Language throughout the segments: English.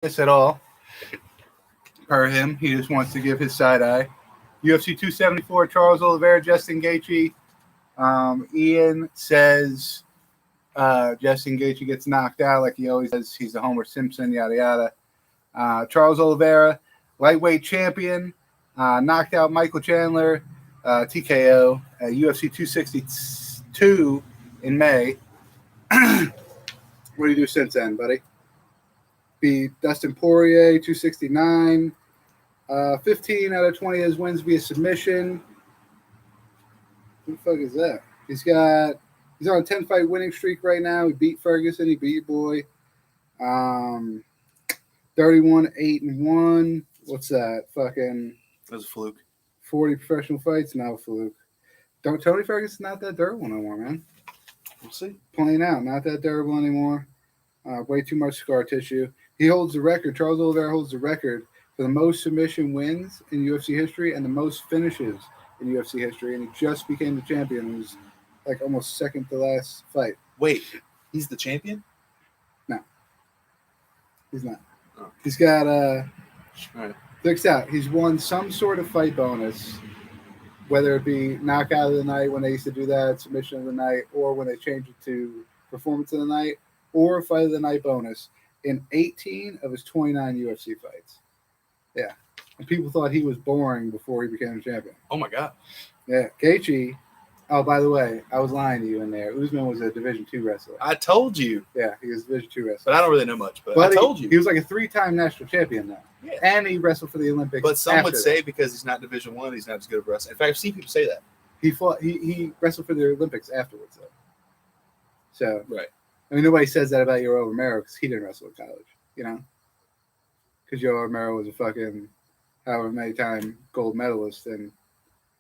this at all. Per him, he just wants to give his side eye. UFC 274, Charles Oliveira, Justin Gaethje. Ian says Justin Gaethje gets knocked out like he always does. He's a Homer Simpson, yada yada. Charles Oliveira, lightweight champion, knocked out Michael Chandler, TKO, at UFC 262 in May. What do you do since then, buddy? Beat Dustin Poirier, 269. 15 out of 20 of his wins via submission. Who the fuck is that? He's on a 10-fight winning streak right now. He beat Ferguson. He beat your boy. 31-8-1. What's that? Fucking. That was a fluke. 40 professional fights. Now a fluke. Tony Ferguson's not that durable no more, man. We'll see. Playing out. Not that durable anymore. Way too much scar tissue. He holds the record. Charles Oliveira holds the record for the most submission wins in UFC history and the most finishes in UFC history, and he just became the champion. It was like almost second to last fight. Wait, he's the champion? No, he's not. Oh. He's got All right. fixed out. He's won some sort of fight bonus, whether it be knockout of the night when they used to do that, submission of the night, or when they changed it to performance of the night, or fight of the night bonus in 18 of his 29 UFC fights. Yeah. And people thought he was boring before he became a champion. Oh, my God. Yeah. Gaethje. Oh, by the way, I was lying to you in there. Usman was a Division II wrestler. I told you. Yeah, he was a Division II wrestler. But I don't really know much. But I told you. He was like a 3-time national champion now. Yeah. And he wrestled for the Olympics. But some would say because he's not Division I, he's not as good of a wrestler. In fact, I've seen people say that. He wrestled for the Olympics afterwards, though. So, right. I mean, nobody says that about Yoel Romero because he didn't wrestle in college, you know? Because Yoel Romero was a fucking however many time gold medalist in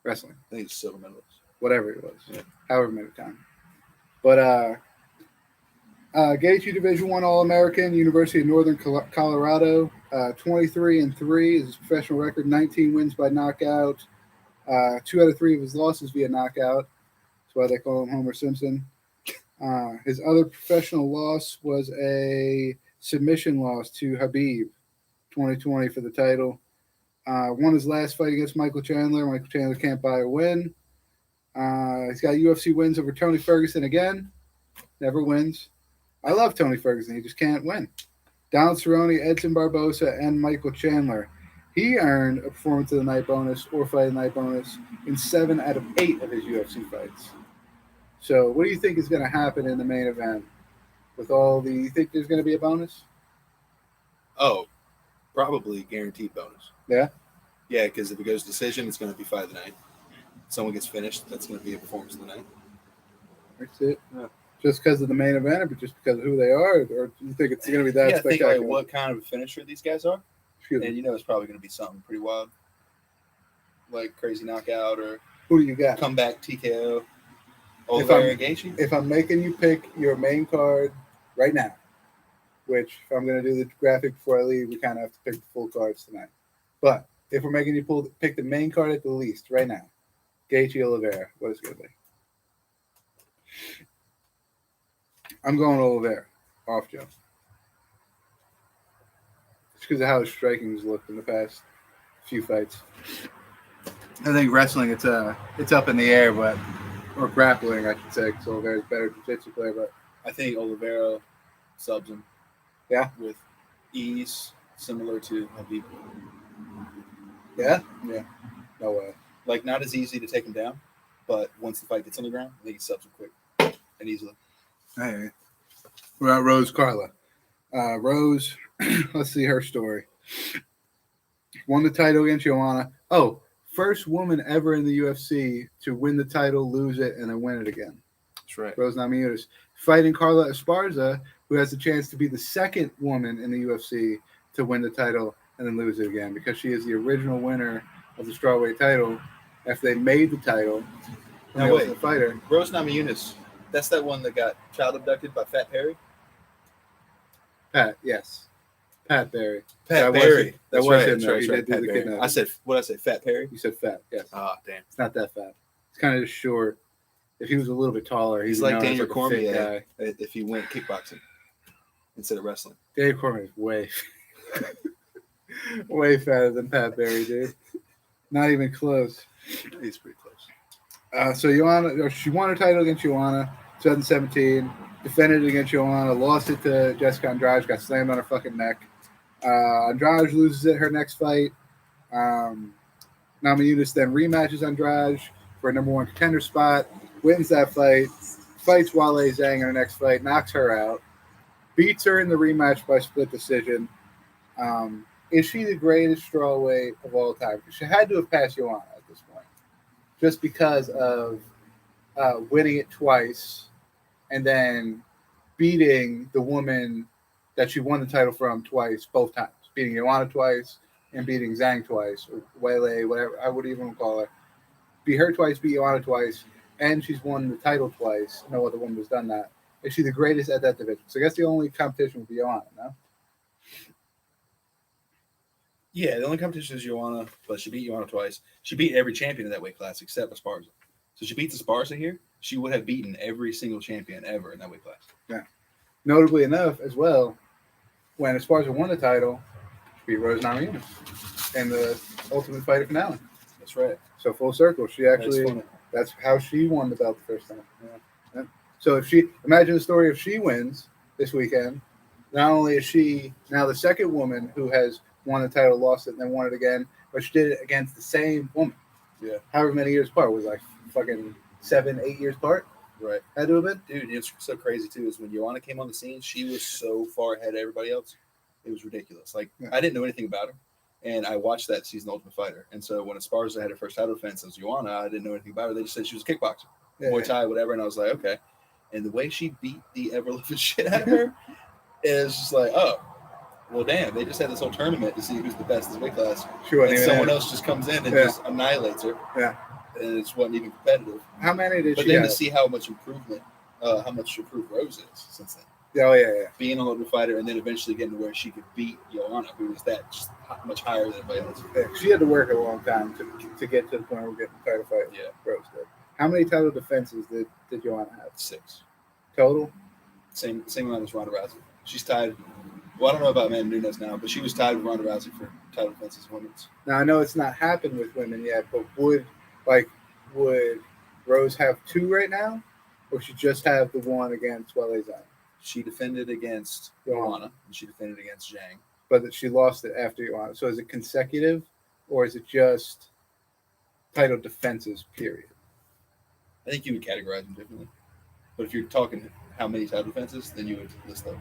wrestling. I think he's a silver medalist. Whatever it was. Yeah. However many time. But Gaethje Division I All-American, University of Northern Colorado. 23-3 is his professional record. 19 wins by knockout. 2 out of 3 of his losses via knockout. That's why they call him Homer Simpson. His other professional loss was a submission loss to Khabib, 2020 for the title. Won his last fight against Michael Chandler. Michael Chandler can't buy a win. He's got UFC wins over Tony Ferguson again. Never wins. I love Tony Ferguson. He just can't win. Donald Cerrone, Edson Barbosa, and Michael Chandler. He earned a performance of the night bonus or fight of the night bonus in 7 out of 8 of his UFC fights. So what do you think is going to happen in the main event? You think there's going to be a bonus? Oh, probably guaranteed bonus. Yeah? Yeah, because if it goes decision, it's going to be fight of the night. Someone gets finished, that's going to be a performance of the night. That's it. Yeah. Just because of the main event, or just because of who they are, or do you think it's going to be that spectacular? Think like what kind of a finisher these guys are, and it's probably going to be something pretty wild, like crazy knockout or who do you got? Comeback TKO. Oliveira Gaethje. If I'm making you pick your main card right now, which if I'm going to do the graphic before I leave, we kind of have to pick the full cards tonight. But if we're making you pick the main card at the least right now, Gaethje Oliveira, what is it going to be? I'm going Oliveira, off Joe. Just because of how his striking's looked in the past few fights. I think wrestling, it's up in the air, or grappling, I should say, because Oliveira's a better jiu-jitsu player. But I think Oliveira subs him. Yeah? With ease, similar to Khabib. Yeah? Yeah. No way. Like, not as easy to take him down, but once the fight gets on the ground, I think he subs him quick and easily. Hey. What about Rose Carla? Rose, let's see her story. Won the title against Joanna. Oh, first woman ever in the UFC to win the title, lose it, and then win it again. That's right. Rose Namajunas. Fighting Carla Esparza, who has the chance to be the second woman in the UFC to win the title and then lose it again, because she is the original winner of the strawweight title after they made the title. Now wait, the fighter. Rose Namajunas, that's that one that got child abducted by Fat Perry? Pat, yes. Pat Barry. Pat Barry. That's right. Him, that's right. Pat Barry. What did I say? Fat Perry? You said fat, yes. Oh, damn. It's not that fat. It's kind of just short. If he was a little bit taller, he's like Daniel Cormier if he went kickboxing instead of wrestling. Daniel Cormier is way. Way fatter than Pat Barry, dude. Not even close. He's pretty close. So she won her title against Joanna, 2017. Defended it against Joanna, lost it to Jessica Andrade, got slammed on her fucking neck. Andrade loses it her next fight. Namajunas then rematches Andrade for a number one contender spot, wins that fight, fights Wale Zhang in her next fight, knocks her out, beats her in the rematch by split decision. Is she the greatest strawweight of all time? She had to have passed Joanna at this point, just because of winning it twice and then beating the woman that she won the title from twice, both times. Beating Joanna twice and beating Zhang twice, or Wele, whatever I would even call her. Beat her twice, beat Joanna twice, and she's won the title twice. No other woman has done that. Is she the greatest at that division? So I guess the only competition would be Joanna, no? Yeah, the only competition is Joanna, but she beat Joanna twice. She beat every champion in that weight class except Esparza. So she beats Esparza here. She would have beaten every single champion ever in that weight class. Yeah. Notably enough, as well, when Esparza won the title, she beat Rose Namajunas in the Ultimate Fighter finale. That's right. So full circle. She actually, that's how she won the belt the first time. Yeah. So if she, imagine the story if she wins this weekend, not only is she now the second woman who has won the title, lost it, and then won it again, but she did it against the same woman. Yeah. However many years apart. It was like fucking 7-8 years apart. Right. Had to have been. Dude, it's so crazy too is when Joanna came on the scene, she was so far ahead of everybody else. It was ridiculous. Like, I didn't know anything about her. And I watched that season Ultimate Fighter. And so when Esparza had her first title defense as Joanna, I didn't know anything about her. They just said she was a kickboxer, Muay Thai, whatever. And I was like, okay. And the way she beat the ever-living shit out of her is just like, oh, well, damn. They just had this whole tournament to see who's the best in this weight class. And someone else just comes in and just annihilates her. Yeah. And it wasn't even competitive. How many did she have? But then to see how much improvement, how much improved Rose is since then. Oh, yeah. Being a Ultimate Fighter and then eventually getting to where she could beat Joanna, who was that just much higher than everybody else. Yeah, she had to work a long time to get to the point where we're getting a title fight. Yeah. Rose did. How many title defenses did Joanna have? 6. Total? Same amount as Ronda Rousey. She's tied. Well, I don't know about Amanda Nunes now, but she was tied with Ronda Rousey for title defenses women's. Now, I know it's not happened with women yet, but would Rose have 2 right now? Or should she just have the one against Wale Zhang? She defended against Joanna, and she defended against Zhang. But she lost it after Joanna. So is it consecutive, or is it just title defenses, period? I think you would categorize them differently. But if you're talking how many title defenses, then you would list those.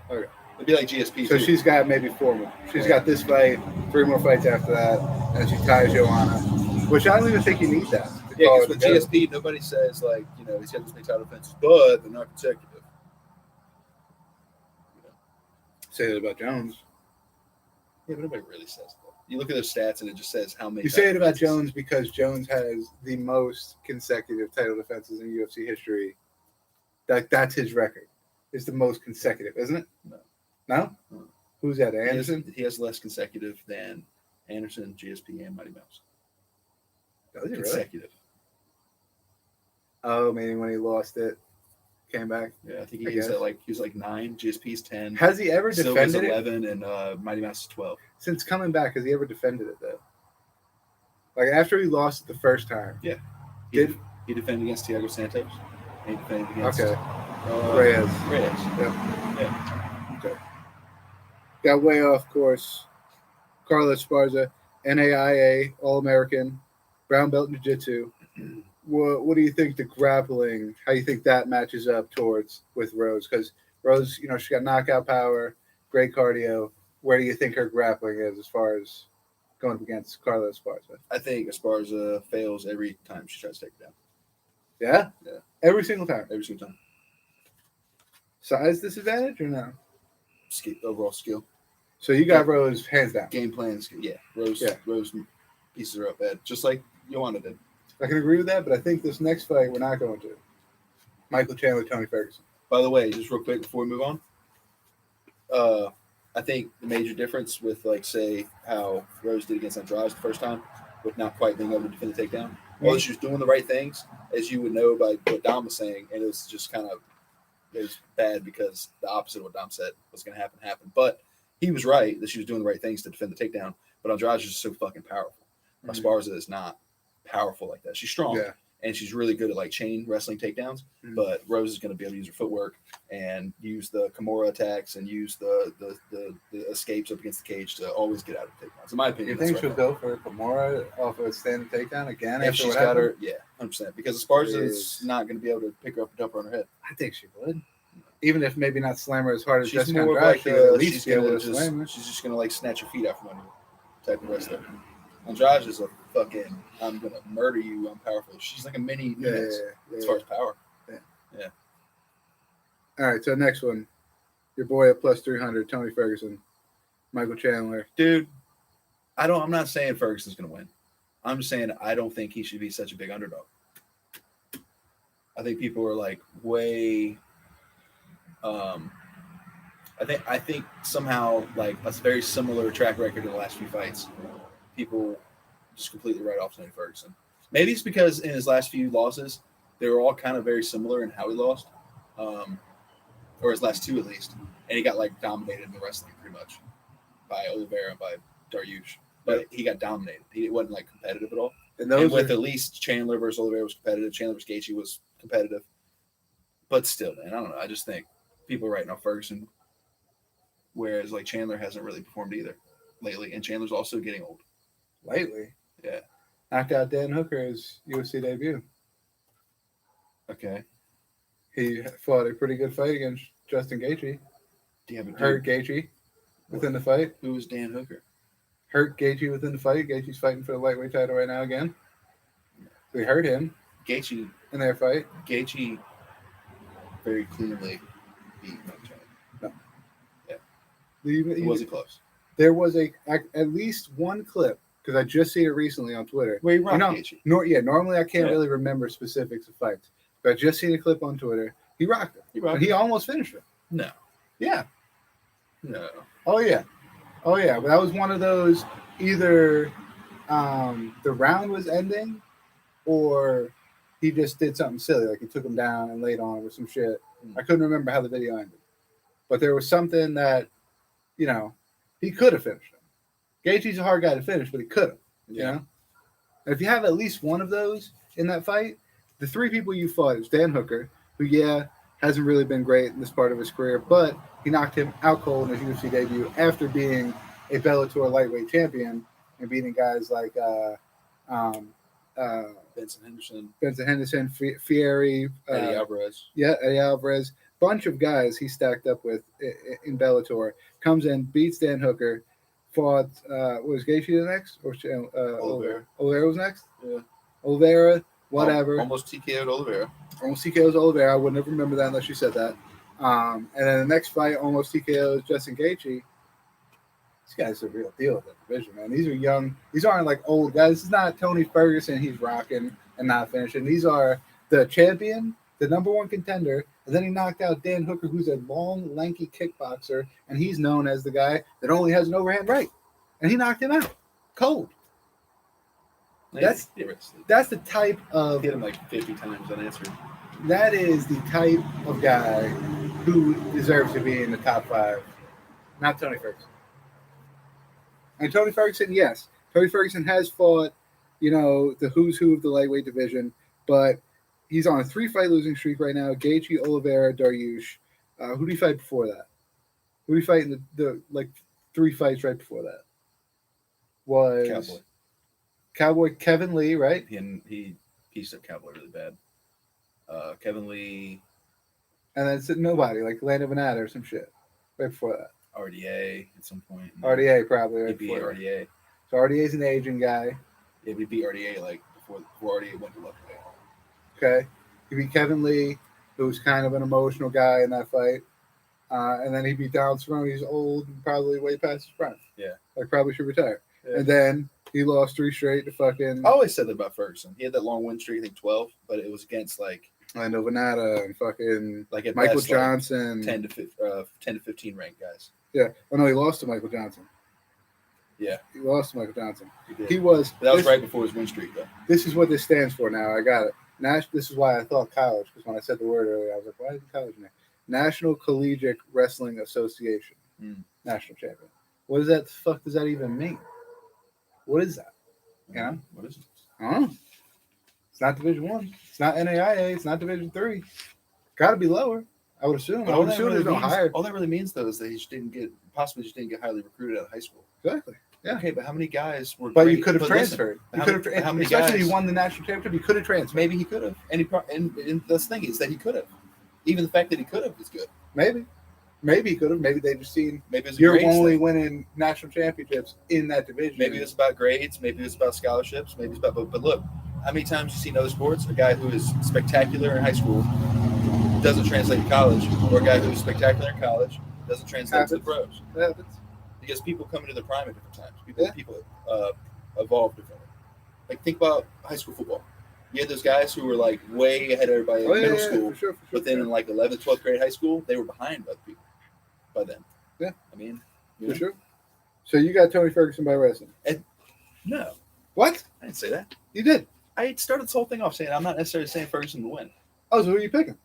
Okay. It'd be like GSP. So she's got maybe 4 more. She's got this fight, 3 more fights after that, and she ties Joanna, which I don't even think you need that. Yeah, because with GSP, nobody says, like, he's got this many title defenses, but they're not consecutive. Say that about Jones. Yeah, but nobody really says that. You look at their stats and it just says how many. You say it about Jones because Jones has the most consecutive title defenses in UFC history. That's his record. It's the most consecutive, isn't it? No? Who's that? Anderson? He has less consecutive than Anderson, GSP, and Mighty Mouse. Does he consecutive. Really? Oh, maybe when he lost it, came back. Yeah, I think he was like 9. GSP's 10. Has he ever defended 11, and Mighty Mouse is 12. Since coming back, has he ever defended it though? Like after he lost it the first time. Yeah. He defended against Thiago Santos. And he defended against Reyes. Yeah. Okay. Got way off course. Carlos Esparza, NAIA All-American, brown belt in Jiu-Jitsu. What do you think the grappling, how you think that matches up with Rose? Because Rose, she's got knockout power, great cardio. Where do you think her grappling is as far as going up against Carlos Esparza? I think Esparza fails every time she tries to take it down. Yeah? Yeah. Every single time? Every single time. Size disadvantage or no? Overall skill. So you got Rose hands down. Game plan skill. Yeah. Rose pieces her up bad, just like Joanna did. I can agree with that, but I think this next fight we're not going to. Michael Chandler, Tony Ferguson. By the way, just real quick before we move on, I think the major difference with, like, say, how Rose did against Andrade the first time, with not quite being able to defend the takedown, although she was doing the right things, as you would know by what Dom was saying, and it was just it was bad because the opposite of what Dom said was going to happen happened. But he was right that she was doing the right things to defend the takedown. But Andrade is just so fucking powerful. Esparza is not powerful like that. She's strong. Yeah. And she's really good at like chain wrestling takedowns, but Rose is going to be able to use her footwork and use the Kimura attacks and use the escapes up against the cage to always get out of takedowns. In my opinion, you think she'll go for Kimura off of a standing takedown again? If she's got her, 100%. Because Esparza is not going to be able to pick her up and dump her on her head. I think she would, even if maybe not slam her as hard as she's Jessica more Andrade. like She would at least be able to just, slam her. she's just going to like snatch her feet out from under her type of wrestler. Andrade is a fucking, I'm gonna murder you, I'm powerful. She's like a mini Nunes as far as power. Yeah. All right, so next one. Your boy at plus 300, Tony Ferguson, Michael Chandler. Dude, I'm not saying Ferguson's gonna win. I'm just saying I don't think he should be such a big underdog. I think people are like way I think somehow like a very similar track record in the last few fights. People just completely write off Tony Ferguson. Maybe it's because in his last few losses, they were all kind of very similar in how he lost, or his last two at least. And he got like dominated in the wrestling pretty much by Oliveira and by Dariush. But he got dominated. He wasn't like competitive at all. And with at least Chandler versus Oliveira was competitive. Chandler versus Gaethje was competitive. But still, man, I don't know. I just think people are writing off Ferguson, whereas like Chandler hasn't really performed either lately. And Chandler's also getting old. Lately? Yeah. Knocked out Dan Hooker's UFC debut. Okay. He fought a pretty good fight against Justin Gaethje. Hurt Gaethje within the fight. Who was Dan Hooker? Hurt Gaethje within the fight. Gaethje's fighting for the lightweight title right now again. We hurt him. Gaethje in their fight. Gaethje very clearly beat Mike Chandler. No. Yeah. It wasn't close. There was at least one clip, because I just seen it recently on Twitter. Where he rocked Gaethje. Normally I can't really remember specifics of fights, but I just seen a clip on Twitter. He rocked him. He almost finished him. No. Yeah. No. Oh yeah. But that was one of those, either the round was ending or he just did something silly, like he took him down and laid on him or some shit. I couldn't remember how the video ended, but there was something that, he could have finished him. Gaethje's a hard guy to finish, but he could have. You know, and if you have at least one of those in that fight, the three people you fought is Dan Hooker, who hasn't really been great in this part of his career, but he knocked him out cold in his UFC debut after being a Bellator lightweight champion and beating guys like Benson Henderson, Fieri, Eddie Alvarez. Yeah, Eddie Alvarez. Bunch of guys he stacked up with in Bellator. Comes in, beats Dan Hooker. Fought, was Gaethje the next? Or Oliveira. Oliveira was next? Yeah. Oliveira, whatever. Almost TKO'd Oliveira. Almost TKO's Oliveira. I would never remember that unless you said that. And then the next fight, almost TKO's Justin Gaethje. This guy's a real deal at that division, man. These are young. These aren't like old guys. This is not Tony Ferguson. He's rocking and not finishing. These are the champion, the number one contender, and then he knocked out Dan Hooker, who's a long, lanky kickboxer, and he's known as the guy that only has an overhand right. And he knocked him out cold. That's the type of... Hit him like 50 times unanswered. That is the type of guy who deserves to be in the top 5. Not Tony Ferguson. And Tony Ferguson, yes. Tony Ferguson has fought, the who's who of the lightweight division, but he's on a 3-fight losing streak right now. Gaethje, Oliveira, Dariush. Who did he fight before that? Who did he fight in the 3 fights right before that? Was Cowboy Kevin Lee, right? He pieced up Cowboy really bad. Kevin Lee. And then it's nobody, like Lando Venata or some shit right before that. RDA at some point. RDA probably right before that. RDA. So RDA's an Asian guy. Yeah, we beat RDA before RDA went to Luckaway. Okay. He beat Kevin Lee, who was kind of an emotional guy in that fight. And then he beat Donald Cerrone. He's old and probably way past his prime. Yeah. Probably should retire. Yeah. And then he lost 3 straight to fucking... I always said that about Ferguson. He had that long win streak, I think 12, but it was against Lando Venata and fucking at Michael best, Johnson. 10 to 15 ranked guys. Yeah. Oh, no, he lost to Michael Johnson. Yeah. He lost to Michael Johnson. He did. He was... That was right before his win streak, though. This is what this stands for now. I got it. This is why I thought college, because when I said the word earlier, I was like, why is it college name? National Collegiate Wrestling Association. national champion. What does that fuck does that even mean? What is that? Yeah. What is it? I don't know. It's not Division One. It's not NAIA. It's not Division Three. Got to be lower. I would assume. But I would assume there's no higher. all that really means though is that he just didn't get highly recruited out of high school. Exactly. Yeah. Okay, but how many guys were? But great? you could have transferred. Listen, how many especially guys? if he won the national championship. He could have transferred. Maybe he could have, and that's the thing is that he could have. Even the fact that he could have is good. Maybe he could have. Maybe they just seen. Maybe it's you're only winning national championships in that division. Maybe it's about grades. Maybe it's about scholarships. Maybe it's about. But look, how many times you see in other sports a guy who is spectacular in high school doesn't translate to college, or a guy who is spectacular in college doesn't translate to the pros. It happens. Because people come into their prime at different times. People evolve differently. Like think about high school football. You had those guys who were like way ahead of everybody in middle school, for sure, but then in like 11th, 12th grade high school, they were behind other people by then. Yeah, I mean, for sure. So you got Tony Ferguson by wrestling? No, what? I didn't say that. You did. I started this whole thing off saying I'm not necessarily saying Ferguson will win. Oh, so who are you picking?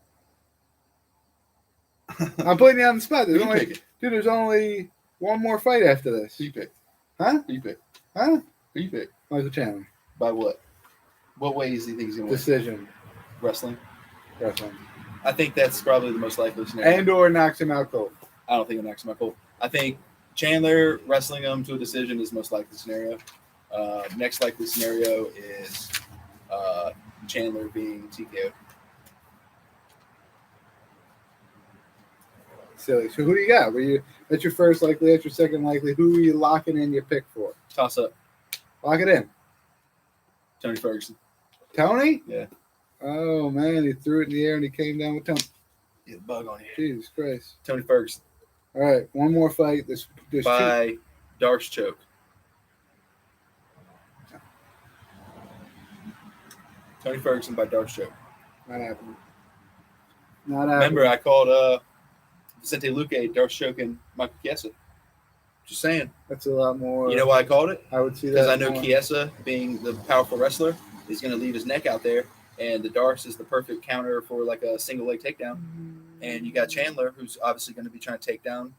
I'm putting you on the spot. There's only one more fight after this. Who you pick? Huh? Who you pick? Huh? Who you pick? Michael Chandler. By what? What ways do you think he's going to win? Decision. Wrestling. Wrestling. I think that's probably the most likely scenario. And or knocks him out cold. I don't think it knocks him out cold. I think Chandler wrestling him to a decision is the most likely scenario. Next likely scenario is Chandler being TKO'd. Silly. So who do you got? That's your first likely, that's your second likely. Who are you locking in your pick for? Toss up. Lock it in. Tony Ferguson. Tony? Yeah. Oh man, he threw it in the air and he came down with Tony. Get a bug on you. Jesus Christ. Tony Ferguson. All right, one more fight. There's by Darce choke. Tony Ferguson by Darce choke. Not happening. Not happening. Remember, I called Vicente Luque Darce choking Michael Chiesa. Just saying. That's a lot more. You know why I called it? I would see that. Because I know Chiesa, being the powerful wrestler, is going to leave his neck out there, and the Darce is the perfect counter for like a single leg takedown. And you got Chandler, who's obviously going to be trying to take down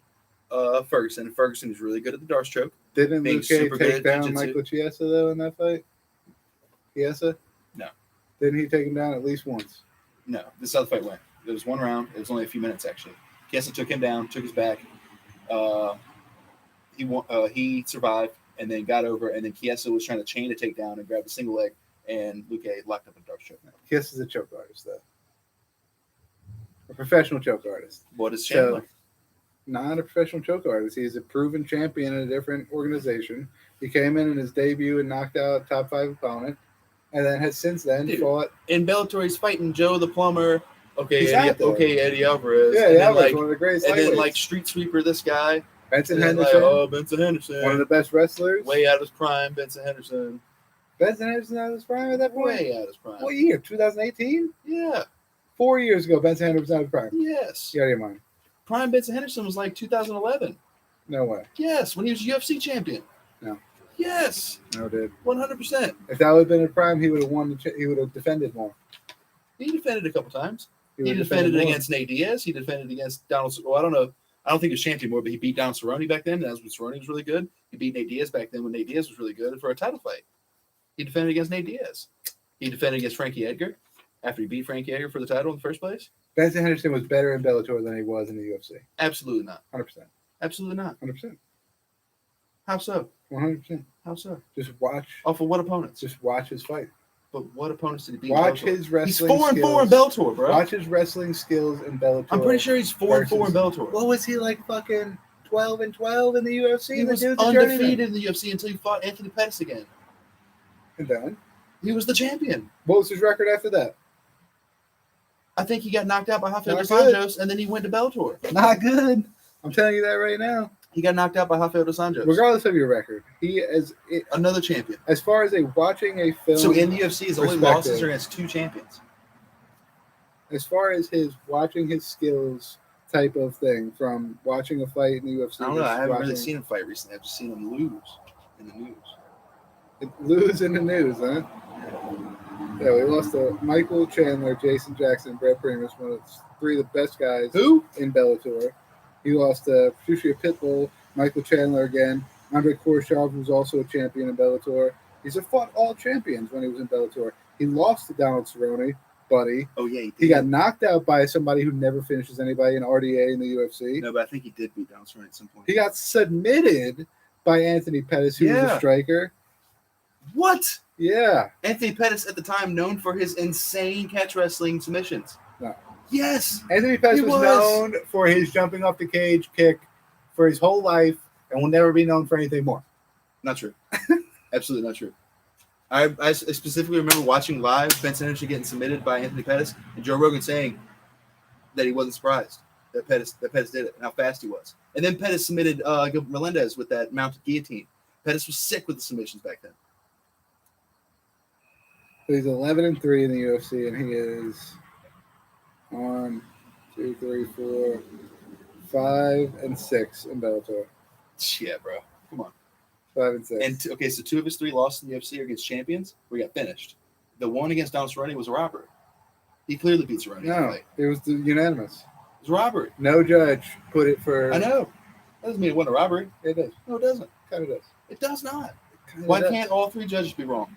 Ferguson. Ferguson is really good at the Darce choke. Didn't Luque take down Michael Chiesa though in that fight? Chiesa? No. Didn't he take him down at least once? No. This is how the fight went. It was one round. It was only a few minutes actually. Chiesa took him down, took his back. He survived and then got over, and then Chiesa was trying to chain a takedown and grab a single leg, and Luque locked up a Darce choke. Chiesa's a choke artist though. A professional choke artist. What is Chandler? So, not a professional choke artist. He's a proven champion in a different organization. He came in his debut and knocked out a top 5 opponent, and then has since then fought. In Bellator, he's fighting Joe the Plumber. Okay, Eddie Alvarez. Yeah, and Alvarez, one of the greatest. And then like Street Sweeper, this guy. Benson Henderson. Benson Henderson. One of the best wrestlers. Way out of his prime, Benson Henderson. Benson Henderson out of his prime at that point? Way out of his prime. What year? 2018? Yeah. 4 years ago, Benson Henderson was out of his prime. Yes. Get out of your mind. Prime Benson Henderson was like 2011. No way. Yes, when he was UFC champion. No. Yes. No, dude. 100%. If that would have been in prime, he would have won. He would have defended more. He defended a couple times. He defended against Nate Diaz. He defended against Donald. Well, I don't know. I don't think he was champion more, but he beat Donald Cerrone back then. That's when Cerrone was really good. He beat Nate Diaz back then when Nate Diaz was really good for a title fight. He defended against Nate Diaz. He defended against Frankie Edgar after he beat Frankie Edgar for the title in the first place. Benson Henderson was better in Bellator than he was in the UFC. Absolutely not. 100%. Absolutely not. 100%. How so? 100%. How so? Just watch. Off of what opponents? Just watch his fight. But what opponents did he beat? Watch his wrestling. He's 4-4 in Bellator, bro. Watch his wrestling skills in Bellator. I'm pretty sure he's 4-4 in Bellator. What was he like? Fucking 12-12 in the UFC. He was undefeated in the UFC until he fought Anthony Pettis again. And then he was the champion. What was his record after that? I think he got knocked out by Rafael dos Anjos, and then he went to Bellator. Not good. I'm telling you that right now. He got knocked out by Rafael dos Anjos. Regardless of your record, he is another champion. As far as watching a film, so in the UFC, his only losses are against 2 champions. As far as his watching his skills type of thing, from watching a fight in the UFC, I don't know. I haven't really seen him fight recently. I've just seen him lose in the news. Lose in the news, huh? Yeah, we lost to Michael Chandler, Jason Jackson, Brett Primus, one of 3 of the best guys in Bellator. He lost to Patricio Pitbull, Michael Chandler again. Andre Korshov was also a champion in Bellator. He's a fought all champions when he was in Bellator. He lost to Donald Cerrone, buddy. Oh yeah, He got knocked out by somebody who never finishes anybody in RDA in the UFC. No, but I think he did beat Donald Cerrone at some point. He got submitted by Anthony Pettis, who was a striker. What? Yeah. Anthony Pettis at the time known for his insane catch wrestling submissions. No. Yes. Anthony Pettis was known for his jumping off the cage kick for his whole life and will never be known for anything more. Not true. Absolutely not true. I specifically remember watching live Benson Henderson getting submitted by Anthony Pettis and Joe Rogan saying that he wasn't surprised that Pettis did it and how fast he was. And then Pettis submitted Gilbert Melendez with that mounted guillotine. Pettis was sick with the submissions back then. So he's 11-3 in the UFC, and he is 1, 2, 3, 4, 5, and 6 in Bellator. Yeah, bro. Come on. 5 and 6. And okay, so 2 of his 3 losses in the UFC are against champions. We got finished. The one against Donald Cerrone was a robbery. He clearly beat Cerrone. No, it was unanimous. It was a robbery. No judge put it for. I know. That doesn't mean it wasn't a robbery. It does. No, it doesn't. Kind of does. It does not. Why can't all 3 judges be wrong?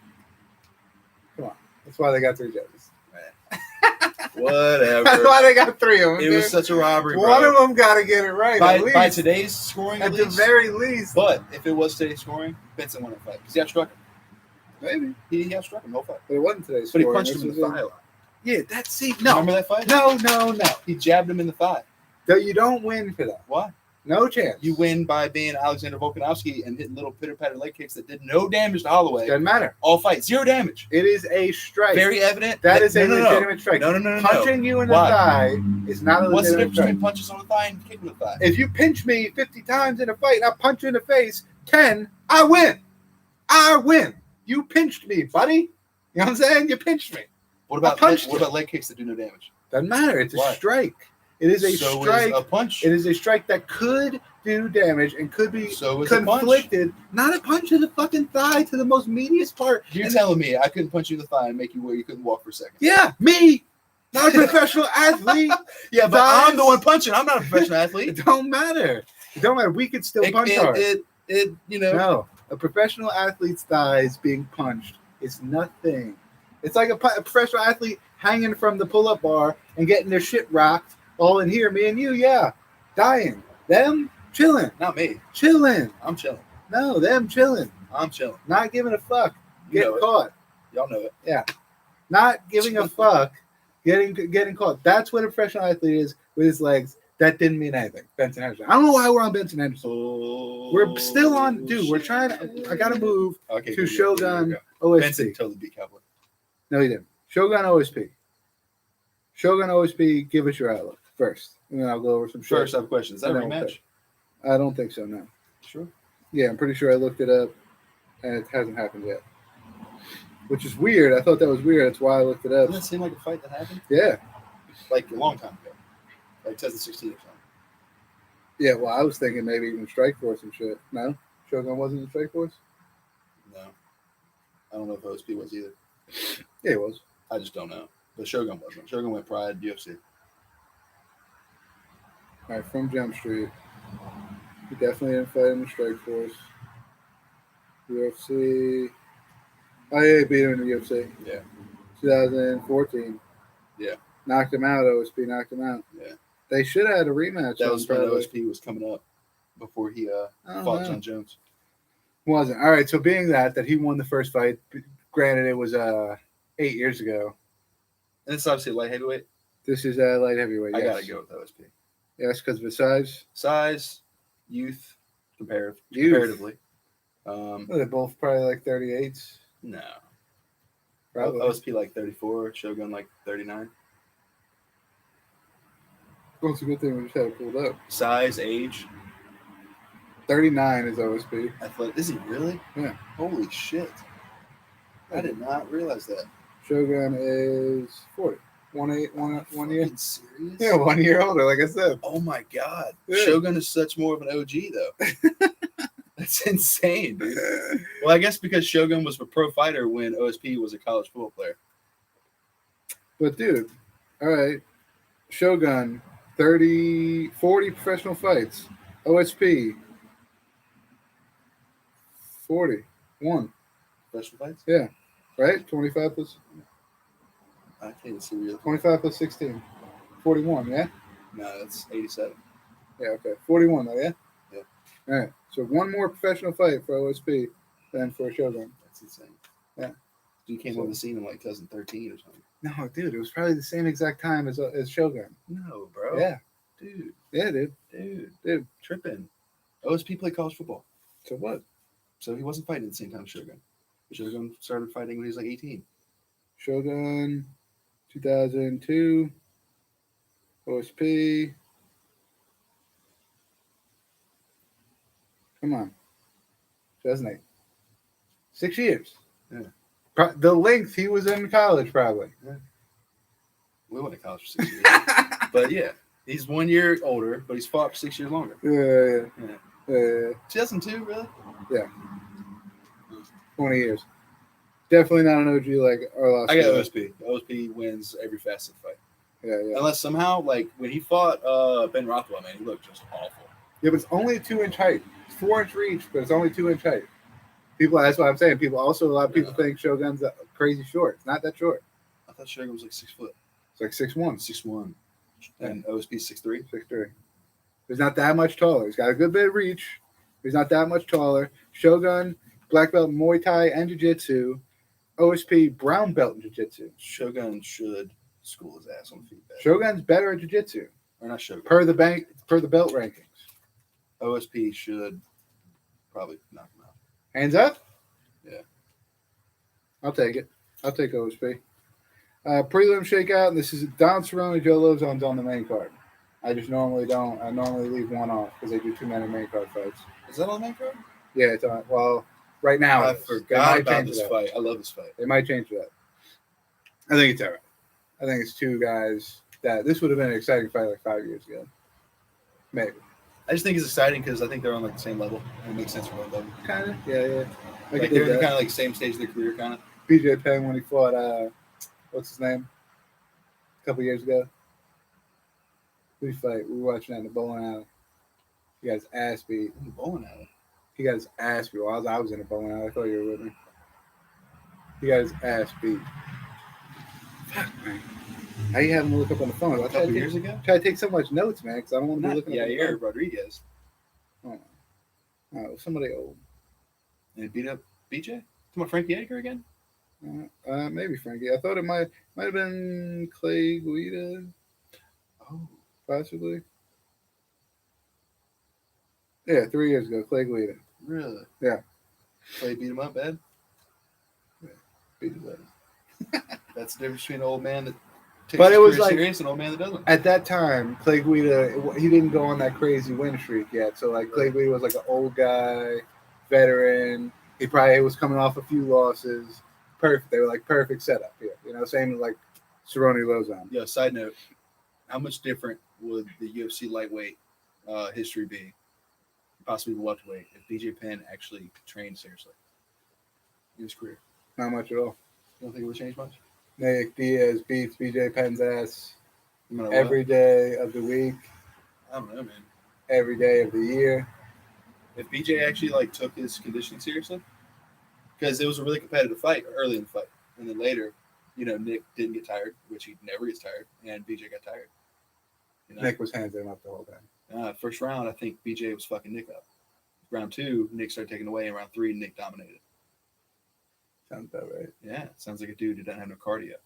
Come on. That's why they got 3 judges. Whatever. That's why they got 3 of them. It was such a robbery. One of them got to get it right. By today's scoring, at the very least. But if it was today's scoring, Benson won that fight because he outstruck him. Maybe he outstruck him the whole fight. But it wasn't today's scoring. But he punched him in the thigh. Yeah, that's it. No, remember that fight? No. He jabbed him in the thigh. So you don't win for that. Why? No chance. You win by being Alexander Volkanovski and hitting little pitter-patter leg kicks that did no damage to Holloway. Doesn't matter. All fight, 0 damage. It is a strike. Very evident. That is a legitimate strike. No. Punching you in the thigh is not a legitimate strike. What's the difference between punches on the thigh and kicking the thigh? If you pinch me 50 times in a fight and I punch you in the face 10, I win. I win. You pinched me, buddy. You know what I'm saying? You pinched me. What about leg kicks that do no damage? Doesn't matter. It's a strike. It is a strike. Is a punch. It is a strike that could do damage and could be conflicted. Not a punch to the fucking thigh, to the most medius part. You're telling me I couldn't punch you in the thigh and make you where you couldn't walk for a second? Yeah, me. Not a professional athlete. Yeah, but I'm the one punching. I'm not a professional athlete. It don't matter. It don't matter. We could still punch hard. No, a professional athlete's thighs being punched is nothing. It's like a professional athlete hanging from the pull-up bar and getting their shit rocked. All in here, me and you, dying. Them chilling. Not me. Chilling. I'm chilling. No, them chilling. I'm chilling. Not giving a fuck. Getting caught. Y'all know it. Yeah. Not giving a fuck. Getting caught. That's what a professional athlete is with his legs. That didn't mean anything. Benson Henderson. I don't know why we're on Benson Henderson. We're still on, dude. We're trying to. I gotta move to Shogun OSP. Benson totally beat Cowboy. No, he didn't. Shogun OSP. Shogun OSP. Give us your outlook first, and then I'll go over some shit. First, I have a question. Is that a rematch? I don't think so. No. Sure. Yeah, I'm pretty sure I looked it up, and it hasn't happened yet. Which is weird. I thought that was weird. That's why I looked it up. Doesn't that seem like a fight that happened? Yeah. Like a long time ago. Like 2016 or something. Yeah, well, I was thinking maybe even Strikeforce and shit. No? Shogun wasn't in Strikeforce? No. I don't know if OSP was either. Yeah, it was. I just don't know. But Shogun wasn't. Shogun went Pride, UFC. All right, from Jump Street. He definitely didn't fight in the Strikeforce. UFC. Oh, yeah, he beat him in the UFC. Yeah. 2014. Yeah. Knocked him out. OSP knocked him out. Yeah. They should have had a rematch. That was when OSP was coming up before he fought John Jones. Wasn't. All right, so being that he won the first fight, granted it was 8 years ago. And it's obviously light heavyweight. This is light heavyweight. I gotta go with OSP. Yes, because of his size. Size, youth, comparatively. Well, they're both probably like 38s. No. Probably. OSP like 34, Shogun like 39. Well, it's a good thing we just had it pulled up. Size, age. 39 is OSP. Athletic. Is he really? Yeah. Holy shit. I did not realize that. Shogun is 40. 1 year. Serious? Yeah, 1 year older, like I said. Oh my god. Yeah. Shogun is such more of an OG though. That's insane, dude. Well, I guess because Shogun was a pro fighter when OSP was a college football player. But dude, all right. Shogun, 40 professional fights. OSP, 41. Professional fights? Yeah. Right? 25 plus I can't even see real. 25 plus 16. 41, yeah? No, that's 87. Yeah, okay. 41 though, yeah? Yeah. All right. So one more professional fight for OSP than for Shogun. That's insane. Yeah. Dude came on the scene in like 2013 or something. No, dude, it was probably the same exact time as Shogun. No, bro. Yeah. Dude. Yeah, dude. Dude. Tripping. OSP played college football. So what? So he wasn't fighting at the same time as Shogun. Shogun started fighting when he was like 18. Shogun, 2002. OSP. Come on. 2008. 6 years. Yeah. The length he was in college, probably. Yeah. We went to college for 6 years. But yeah, he's 1 year older, but he's fought for 6 years longer. Yeah. 2002, really? Yeah. 20 years. Definitely not an OG like Arlovsky. I got OSP. OSP wins every facet fight. Yeah. Unless somehow, like, when he fought Ben Rothwell, man, he looked just awful. Yeah, but it's only a 2-inch height. It's 4-inch reach, but it's only 2-inch height. That's what I'm saying. A lot of people think Shogun's crazy short. It's not that short. I thought Shogun was like 6 foot. It's like 6'1". 6'1". And OSP 6'3". 6'3". He's not that much taller. He's got a good bit of reach. He's not that much taller. Shogun, black belt in Muay Thai and Jiu-Jitsu. OSP, brown belt in Jiu-Jitsu. Shogun should school his ass on the feet. Shogun's better at Jiu-Jitsu. Or not Shogun. Per the belt rankings. OSP should probably knock him out. Hands up? Yeah. I'll take it. I'll take OSP. Prelim shakeout, and this is Don Cerrone, Joe Lozone's on the main card. I just normally don't. I normally leave one off because they do too many main card fights. Is that on the main card? Yeah, it's on. Well, right now I forgot about this fight. I love this fight. They might change that. I think it's all right. I think it's two guys that this would have been an exciting fight like 5 years ago. Maybe. I just think it's exciting because I think they're on like the same level. It makes sense for both of them. Kind of, yeah. Like they're in kind of like same stage of their career, kind of. BJ Penn when he fought, what's his name? A couple years ago. Who'd he fight? We were watching that in the bowling alley. He got his ass beat. In the bowling alley? He got his ass beat. Well, I was in the bowling alley. I thought you were with me. He got his ass beat. Fuck, man. How you having to look up on the phone? A couple years ago? Try to take so much notes, man, because I don't want to be looking at the Yair Rodriguez. Oh, somebody old. And he beat up BJ? Talking about Frankie Edgar again? Maybe Frankie. I thought it might have been Clay Guida. Oh. Possibly. Yeah, 3 years ago, Clay Guida. Really? Yeah. Clay beat him up, bad? Yeah, beat his ass. That's the difference between an old man that takes but it was like serious and an old man that doesn't. At that time, Clay Guida, he didn't go on that crazy win streak yet. So like Clay Guida was like an old guy, veteran. He probably was coming off a few losses. Perfect. They were like perfect setup here. You know, same as like Cerrone Lozon. Yeah. Side note: how much different would the UFC lightweight history be, possibly the welterweight, if BJ Penn actually trained seriously in his career? Not much at all. You don't think it would change much? Nick Diaz beats BJ Penn's ass No matter every day of the week, I don't know, man. every day of the year. If BJ actually like took his conditioning seriously, because it was a really competitive fight early in the fight, and then later, you know, Nick didn't get tired, which he never gets tired, and BJ got tired. You know? Nick was hands him up the whole time. First round, I think BJ was fucking Nick up. Round 2, Nick started taking away, and round 3, Nick dominated. Sounds about right. Yeah, sounds like a dude who doesn't have no cardio.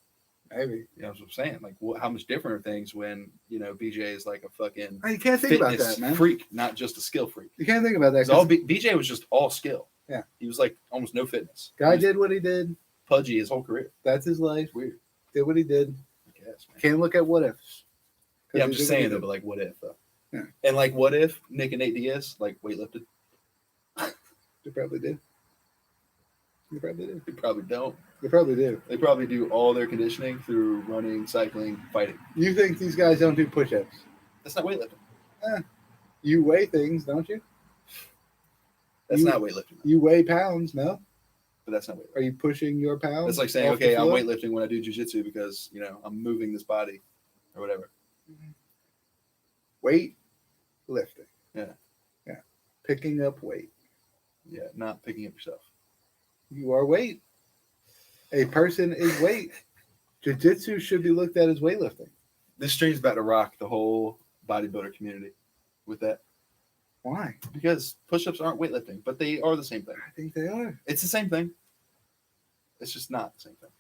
Maybe. You know what I'm saying? Like, how much different are things when, you know, BJ is like a fucking You can't think about that, man. freak, not just a skill freak. You can't think about that. BJ was just all skill. Yeah. He was like almost no fitness. Guy did what he did. Pudgy his whole career. That's his life. It's weird. Did what he did. I guess, man. Can't look at what ifs. Yeah, I'm just saying though, but like, what if though? Yeah. And like, what if Nick and Nate Diaz like weightlifted? They probably did. They probably do. They probably don't. They probably do. They probably do all their conditioning through running, cycling, fighting. You think these guys don't do push-ups? That's not weightlifting. You weigh things, don't you? That's not weightlifting. You weigh pounds, no? But that's not weightlifting. Are you pushing your pounds? That's like saying, off the okay, I'm floor? weightlifting when I do jiu-jitsu because, you know, I'm moving this body or whatever. Weight lifting. Yeah. Yeah. Picking up weight. Yeah, not picking up yourself. You are weight. A person is weight. Jiu-jitsu should be looked at as weightlifting. This stream's about to rock the whole bodybuilder community with that. Why? Because push-ups aren't weightlifting, but they are the same thing. I think they are. It's the same thing. It's just not the same thing.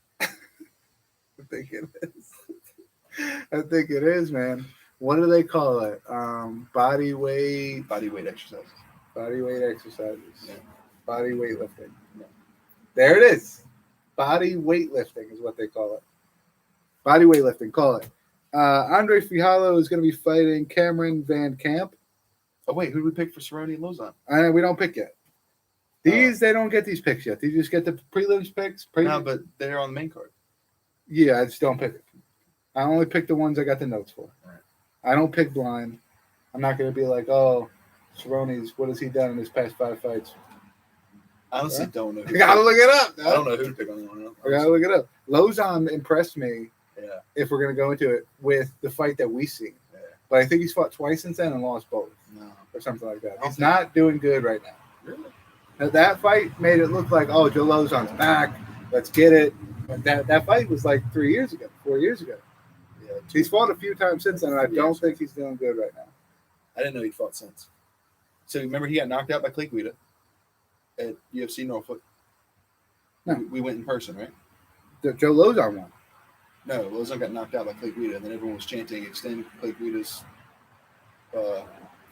I think it is. I think it is, man. What do they call it? Body weight exercises. Body weight exercises. Yeah. Body weightlifting. Yeah. There it is. Body weightlifting is what they call it. Body weightlifting, call it. Andre Fijalo is going to be fighting Cameron Van Camp. Oh, wait, who do we pick for Cerrone and Lozon? We don't pick yet. They don't get these picks yet. They just get the prelims picks. No, but they're on the main card. Yeah, I just don't pick it. I only pick the ones I got the notes for. Right. I don't pick blind. I'm not going to be like, oh, Cerrone's, what has he done in his past 5 fights? I honestly don't know. You got to look it up. I don't know who to pick on the one. I got to look it up. Lozon impressed me, yeah. If we're going to go into it, with the fight that we see. Yeah. But I think he's fought twice since then and lost both. No. Or something like that. He's not doing good right now. Really? Now, that fight made it look like, oh, Joe Lozon's back. Let's get it. But that fight was like 4 years ago. Yeah. He's fought a few times since then, and I don't think he's doing good right now. I didn't know he'd fought since. So remember he got knocked out by Clay Guida at UFC Norfolk? No. We went in person, right? Joe Lozon won. No, Lozon got knocked out by Clay Guida, and then everyone was chanting, extend Clay Guida's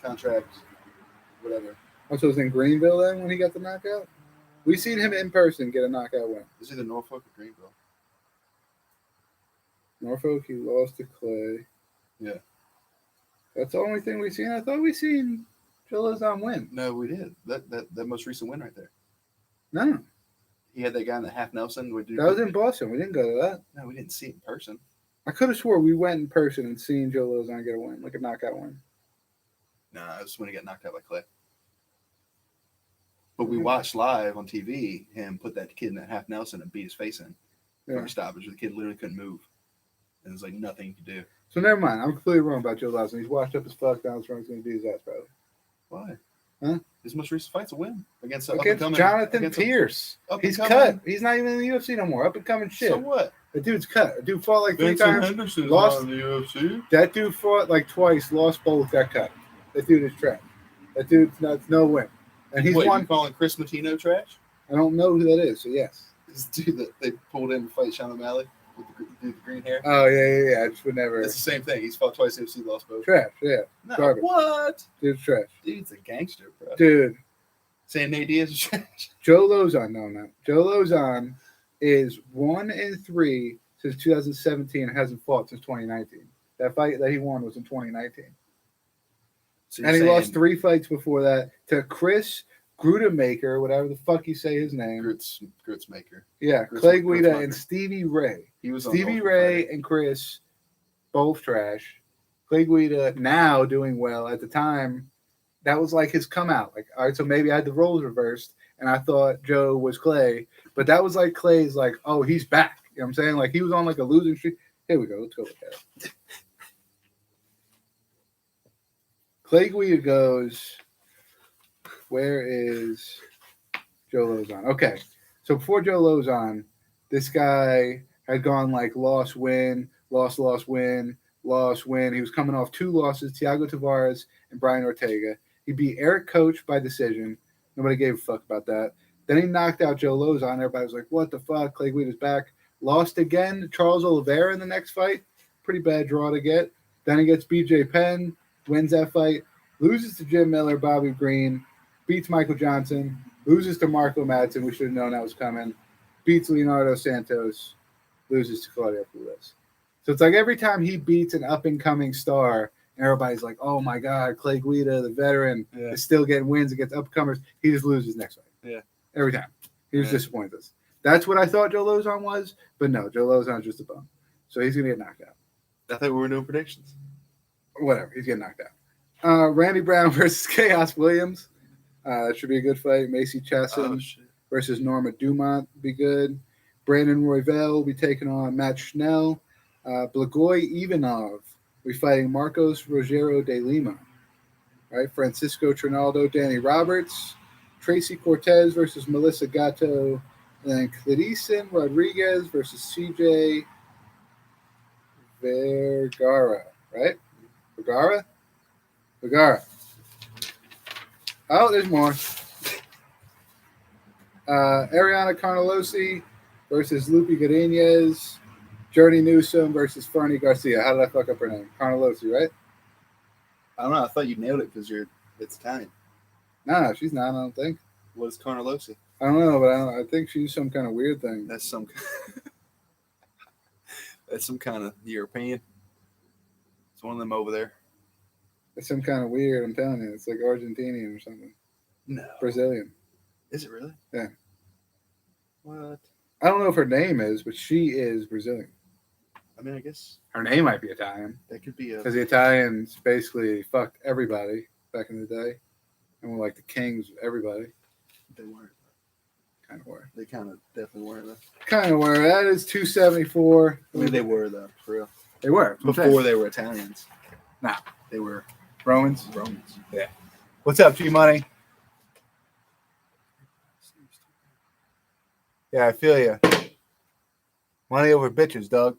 contract, whatever. Oh, so it was in Greenville then when he got the knockout? We seen him in person get a knockout win. Is it either Norfolk or Greenville? Norfolk, he lost to Clay. Yeah. That's the only thing we seen. I thought we seen Joe Lozon win. No, we did. That most recent win right there. No. He had that guy in the half Nelson. That was in Boston. We didn't go to that. No, we didn't see it in person. I could have swore we went in person and seen Joe Lozon get a win, like a knockout win. No, it was when he got knocked out by Clay. But we watched live on TV him put that kid in that half Nelson and beat his face in for a stoppage. The kid literally couldn't move. And there's like nothing he could do. So never mind. I'm completely wrong about Joe Lozon. He's washed up as fuck. Donald Trump's going to beat his ass, probably. Why? Huh? His most recent fight's a win against Jonathan Pierce. He's cut. He's not even in the UFC no more. Up and coming shit. So what? The dude's cut. The dude fought like 3 Vincent times. Henderson's Lost not in the UFC. That dude fought like twice, lost both, got cut. That dude is trash. That dude's no win. And he's won. You calling Chris Matino trash? I don't know who that is, so yes. This dude that they pulled in to fight Sean O'Malley with the dude with the green hair. Oh, yeah. I just would never. It's the same thing. He's fought twice in UFC, lost both. Trash, yeah. No, Garbage. what? Dude's trash. Dude's a gangster, bro. Dude. Saying Nate Diaz is trash. Joe Lozon, no. Joe Lozon is 1-3 since 2017 and hasn't fought since 2019. That fight that he won was in 2019. So and he lost 3 fights before that to Chris Grudemaker, whatever the fuck you say his name. Grützmaker. Yeah, Clay Guida and Stevie Ray. He was Stevie Ray and Chris, both trash. Clay Guida now doing well. At the time, that was like his come out. Like, all right, so maybe I had the roles reversed, and I thought Joe was Clay, but that was like Clay's like, oh, he's back. You know what I'm saying? Like he was on like a losing streak. Here we go. Let's go with that. Clay Guida goes, where is Joe Lozon? Okay. So before Joe Lozon, this guy had gone like loss, win, loss, win, loss, win. He was coming off 2 losses, Thiago Tavares and Brian Ortega. He beat Eric Coach by decision. Nobody gave a fuck about that. Then he knocked out Joe Lozon. Everybody was like, what the fuck? Clay Guida's back. Lost again to Charles Oliveira in the next fight. Pretty bad draw to get. Then he gets BJ Penn, wins that fight, loses to Jim Miller, Bobby Green, beats Michael Johnson, loses to Marco Madsen. We should have known that was coming. Beats Leonardo Santos, loses to Claudio Pulis. So it's like every time he beats an up-and-coming star, everybody's like, oh, my God, Clay Guida, the veteran, is still getting wins against upcomers. He just loses next fight. Yeah. Every time. He just disappoints us. That's what I thought Joe Lozon was, but no, Joe Lozon's just a bum. So he's going to get knocked out. I thought we were doing predictions. Whatever. He's getting knocked out. Randy Brown versus Chaos Williams. That should be a good fight. Macy Chasson versus Norma Dumont be good. Brandon Royval will be taking on Matt Schnell. Blagoy Ivanov will be fighting Marcos Rogero de Lima. Right? Francisco Trinaldo, Danny Roberts. Tracy Cortez versus Melissa Gatto. And then Clarison Rodriguez versus CJ Vergara, right? Vergara? Oh, there's more. Ariana Carnelosi versus Lupi Godinez. Journey Newsom versus Fernie Garcia. How did I fuck up her name? Carnelosi, right? I don't know. I thought you nailed it because it's Italian. Nah, she's not, I don't think. What is Carnelosi? I don't know, but I think she's some kind of weird thing. That's some kind of European. It's one of them over there. It's some kind of weird, I'm telling you. It's like Argentinian or something. No. Brazilian. Is it really? Yeah. What? I don't know if her name is, but she is Brazilian. I mean, I guess Her name might be Italian. that could be a. Because the Italians basically fucked everybody back in the day. And were like the kings of everybody. They weren't. Kind of were. They kind of definitely weren't. Though. Kind of were. That is 274. I mean, they were, though, for real. They were. Before they were Italians. Nah. They were Romans. Yeah. What's up, G-Money? Yeah, I feel you. Money over bitches, dog.